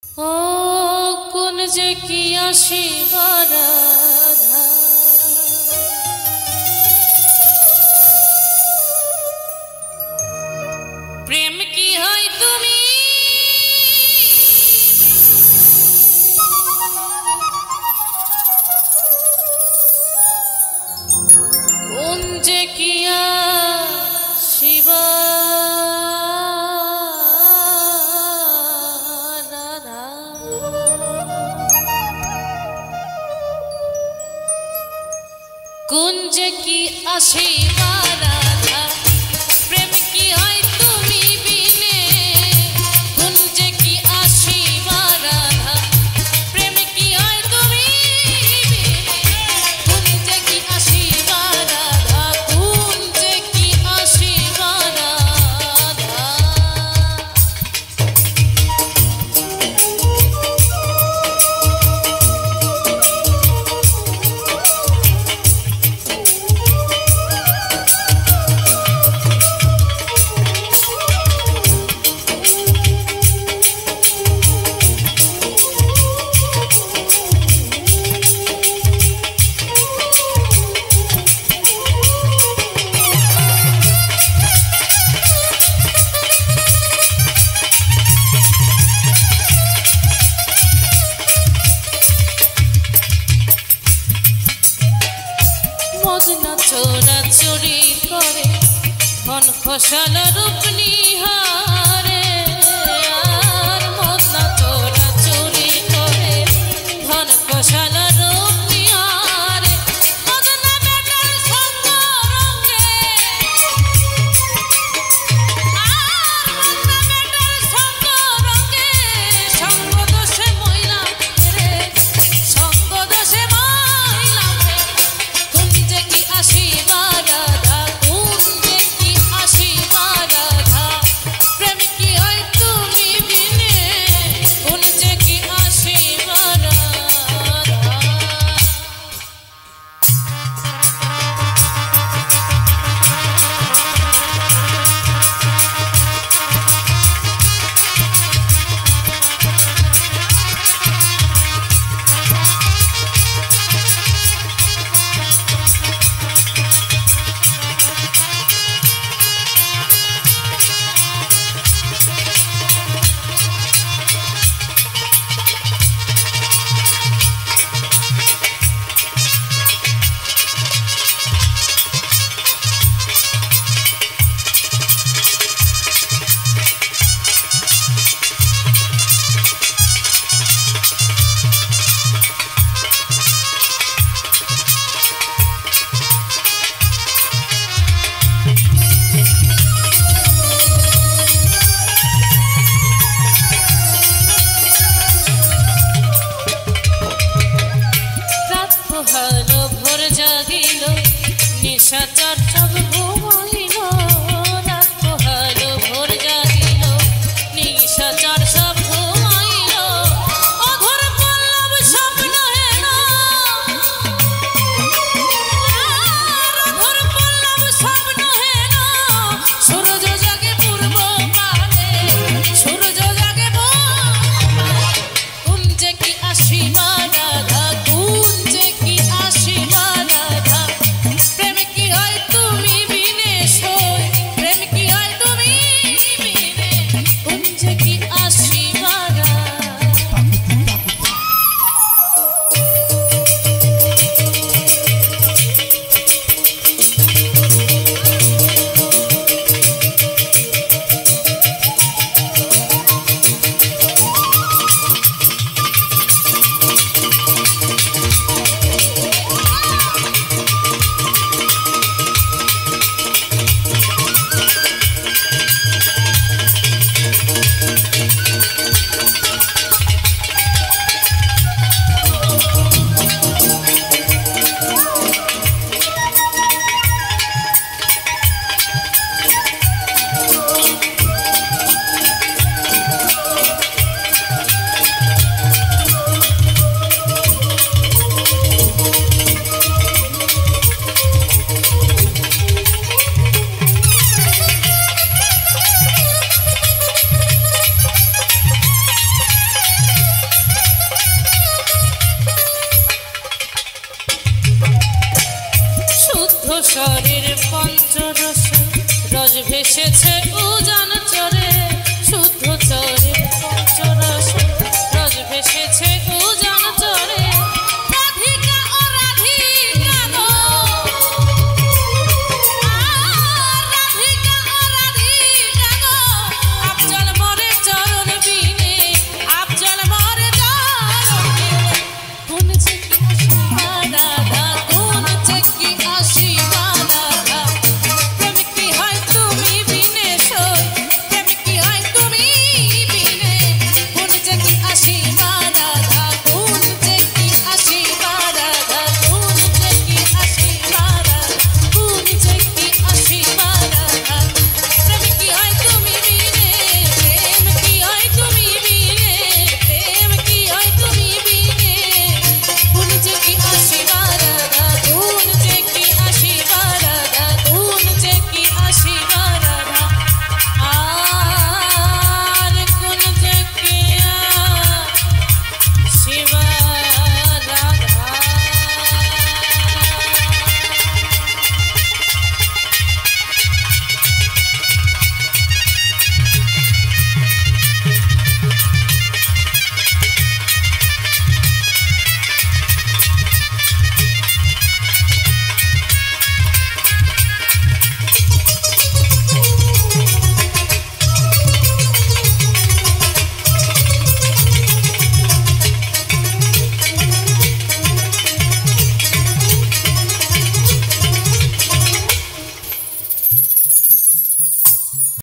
ও কোন যে কি আসিবা রাধা, প্রেম কি হয় তুমি কোন যে কি আসিবা कुंज की आशीवा राधा, प्रेम की है तुम्ही बिने कुंज की आशीवा राधा, प्रेम की है तुम्ही बिने कुंज की आशीवा राधा, कुंज की आशीवा राधा। মদনা চোরা চুরি করে ধন খসাল রূপ নিহারে, আর মদনা চোরা চুরি করে ধন খসাল রূপ নিহারে, মদনা বেটার সঙ্গ রঙে, আর মদনা বেটার সঙ্গ রঙে সঙ্গ দোষে মহিলা রে, সঙ্গ দোষে মহিলা রে। कुंज की आशीवा राधा, कुंज की आशीवा राधा, শরীর পঞ্চরসে রস ভেসেছে